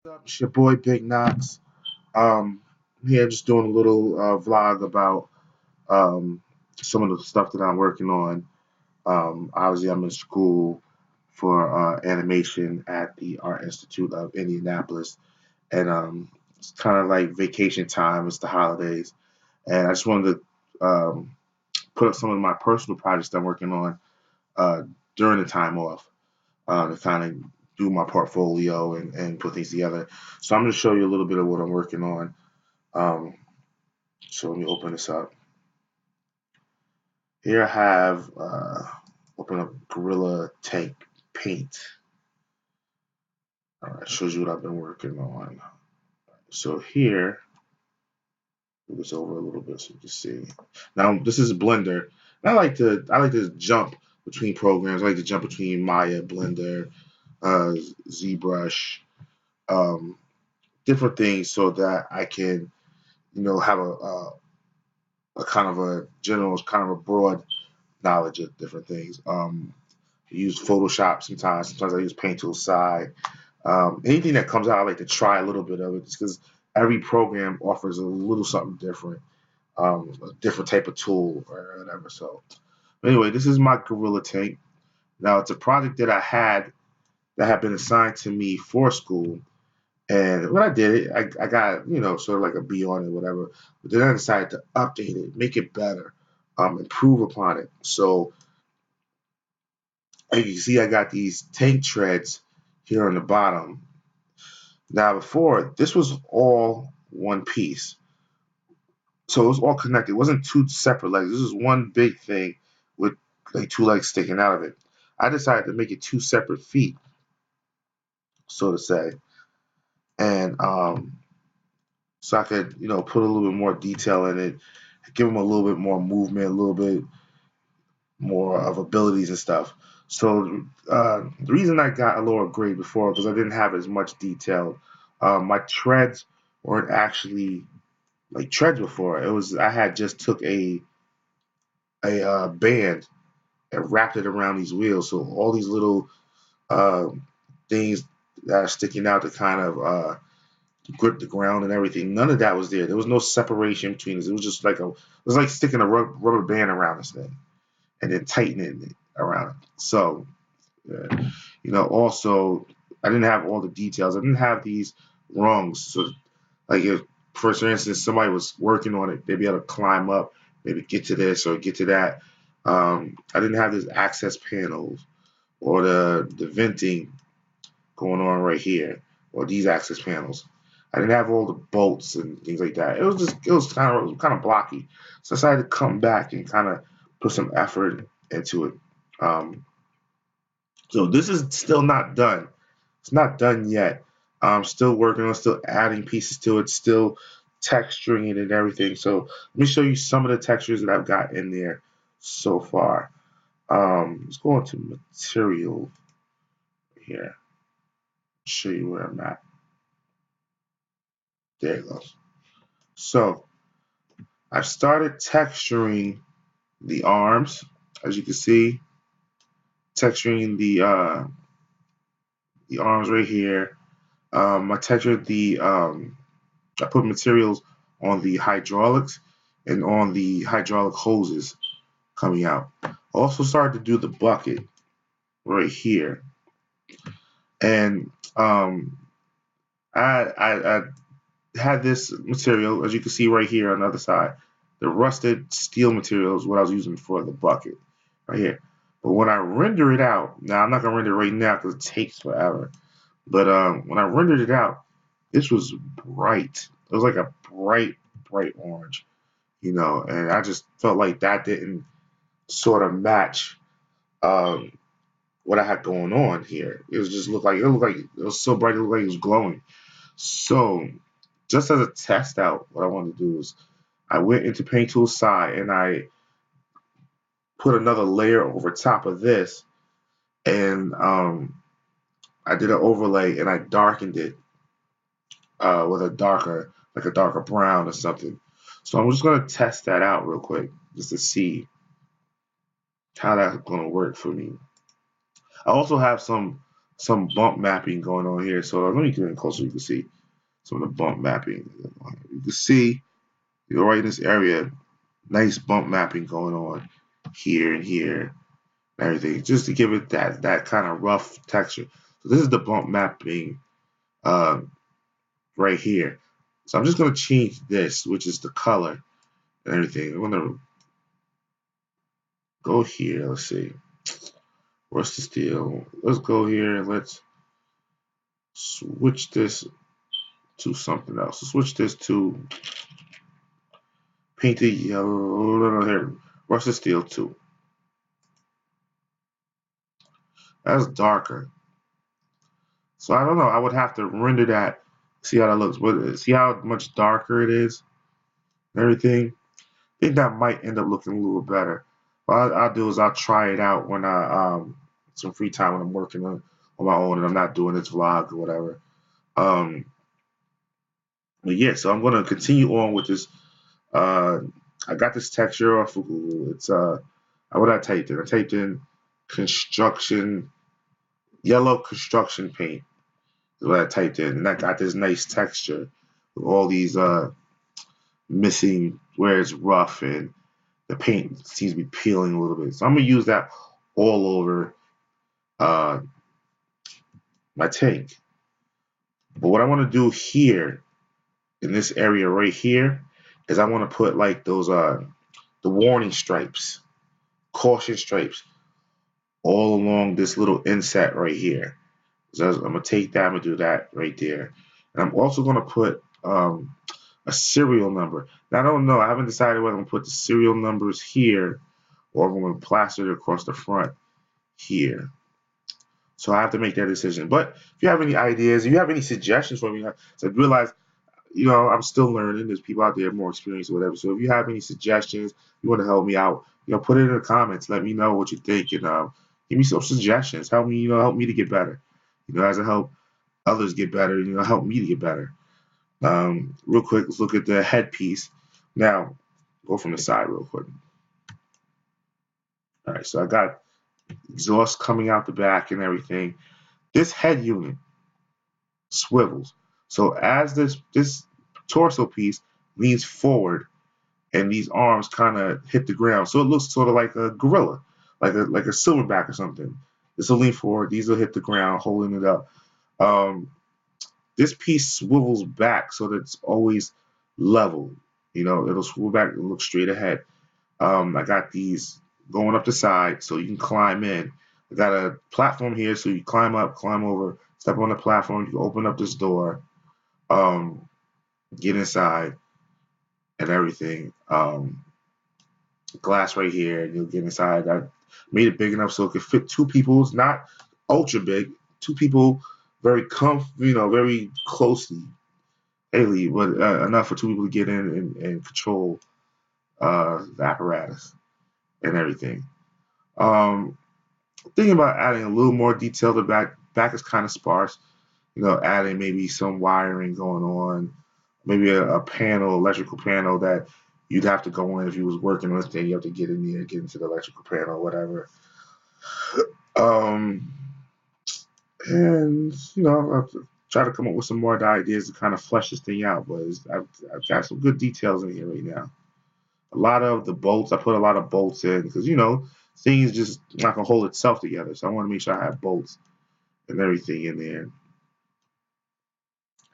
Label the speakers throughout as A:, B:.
A: Up? It's your boy BiggNax. I'm here just doing a little vlog about um, some of the stuff that I'm working on. Obviously, I'm in school for animation at the Art Institute of Indianapolis, and it's kind of like vacation time. It's the holidays, and I just wanted to put up some of my personal projects that I'm working on uh, during the time off to kind of do my portfolio and put things together. So I'm going to show you a little bit of what I'm working on. Um, so let me open this up. Here I have open up Gorilla Tank Paint. All right, shows you what I've been working on. So here, move this over a little bit so you can see. Now this is Blender. And I like to jump between programs. I like to jump between Maya, Blender, ZBrush, um, different things so that I can have a kind of a general, kind of a broad knowledge of different things. I use Photoshop sometimes. Sometimes I use Paint Tool Side. Anything that comes out, I like to try a little bit of it, just because every program offers a little something different, a different type of tool or whatever. So, anyway, this is my Gorilla Tank. Now, it's a project that had been assigned to me for school. And when I did it, I got, sort of like a B on it, whatever. But then I decided to update it, make it better, improve upon it. So as you can see, I got these tank treads here on the bottom. Now before, this was all one piece. So it was all connected. It wasn't two separate legs. This was one big thing with like two legs sticking out of it. I decided to make it two separate feet, so to say. And so I could, put a little bit more detail in it, give them a little bit more movement, a little bit more of abilities and stuff. So the reason I got a lower grade before because I didn't have as much detail. My treads weren't actually like treads before. It was I had just took a band and wrapped it around these wheels. So all these little uh, things that are sticking out to kind of grip the ground and everything. None of that was there. There was no separation between us. It was just like it was like sticking a rubber band around this thing and then tightening it around it. So, also I didn't have all the details. I didn't have these rungs. So, like if, for instance, somebody was working on it, they'd be able to climb up, maybe get to this or get to that. I didn't have this access panels or the venting going on right here or these access panels. I didn't have all the bolts and things like that. It was kind of blocky. So I decided to come back and kind of put some effort into it. Um, so this is still not done. It's not done yet. I'm still working on, still adding pieces to it, still texturing it and everything. So let me show you some of the textures that I've got in there so far. Let's go into material here. Show you where I'm at. There it goes. So I've started texturing the arms, as you can see, texturing the arms right here. I textured I put materials on the hydraulics and on the hydraulic hoses coming out. Also started to do the bucket right here, and I had this material, as you can see right here on the other side. The rusted steel material is what I was using for the bucket right here. But when I render it out, now I'm not gonna render it right now because it takes forever. But when I rendered it out, this was bright. It was like a bright, bright orange, and I just felt like that didn't sort of match um, what I had going on here. It was so bright. It looked like it was glowing. So, just as a test out, what I wanted to do is I went into Paint Tool Side and I put another layer over top of this, and I did an overlay and I darkened it with like a darker brown or something. So I'm just gonna test that out real quick just to see how that's gonna work for me. I also have some bump mapping going on here. So let me get in closer so you can see some of the bump mapping. You can see right in this area, nice bump mapping going on here and here and everything, just to give it that kind of rough texture. So this is the bump mapping uh, right here. So I'm just gonna change this, which is the color and everything. I'm gonna go here. Let's see. What's the steel? Let's go here and let's switch this to something else. Switch this to painted yellow. No, here. Rusted steel too. That's darker. So I don't know. I would have to render that, see how that looks. But see how much darker it is and everything. I think that might end up looking a little better. What I'll do is I'll try it out when I some free time when I'm working on my own and I'm not doing this vlog or whatever. Um, but yeah, so I'm gonna continue on with this. Uh, I got this texture off of Google. It's what I typed in. I typed in construction yellow construction paint is what I typed in, and I got this nice texture with all these missing where it's rough and the paint seems to be peeling a little bit. So I'm gonna use that all over uh, my tank. But what I want to do here in this area right here is I want to put like those the warning stripes, caution stripes all along this little inset right here. So I'm gonna take that, I'm gonna do that right there. And I'm also gonna put a serial number. Now I don't know, I haven't decided whether I'm gonna put the serial numbers here or if I'm gonna plaster it across the front here. So I have to make that decision. But if you have any ideas, if you have any suggestions for me, so I realize, I'm still learning. There's people out there more experienced or whatever. So if you have any suggestions, you want to help me out, put it in the comments. Let me know what you think and give me some suggestions. Help me, help me to get better. As I help others get better, help me to get better. Real quick, let's look at the headpiece. Now, go from the side real quick. All right, so I got exhaust coming out the back and everything. This head unit swivels. So as this torso piece leans forward and these arms kind of hit the ground, so it looks sort of like a gorilla, like a silverback or something. This will lean forward. These will hit the ground, holding it up. Um, this piece swivels back so that it's always level. It'll swivel back and look straight ahead. I got these going up the side so you can climb in. I got a platform here so you climb up, climb over, step on the platform. You can open up this door, um, get inside, and everything. Glass right here, and you'll get inside. I made it big enough so it could fit two people. It's not ultra big. Two people, very very closely, daily, but enough for two people to get in and control the apparatus and everything. Um, Thinking about adding a little more detail. The back is kind of sparse. Adding maybe some wiring going on, maybe a panel, electrical panel that you'd have to go in if you was working on this thing. You have to get in there, get into the electrical panel, whatever. Um, and I'll try to come up with some more ideas to kind of flesh this thing out. But I've got some good details in here right now. A lot of the bolts, I put a lot of bolts in because things just not gonna hold itself together. So I want to make sure I have bolts and everything in there.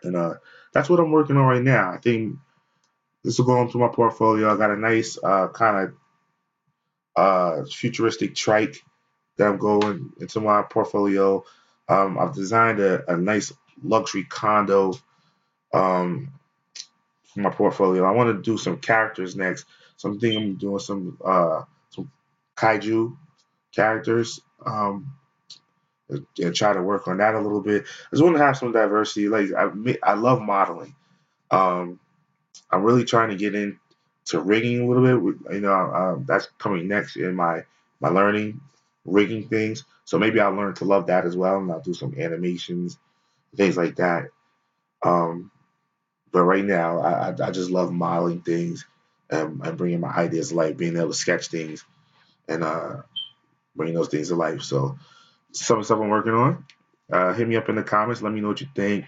A: And that's what I'm working on right now. I think this will go into my portfolio. I got a nice kind of futuristic trike that I'm going into my portfolio. I've designed a nice luxury condo um, for my portfolio. I want to do some characters next. So I'm thinking I'm doing some kaiju characters and try to work on that a little bit. I just want to have some diversity. Like I love modeling. Um, I'm really trying to get into rigging a little bit. That's coming next in my learning rigging things. So maybe I'll learn to love that as well, and I'll do some animations, things like that. Um, but right now, I just love modeling things and bringing my ideas to life, being able to sketch things and bring those things to life. So some stuff I'm working on. Hit me up in the comments. Let me know what you think.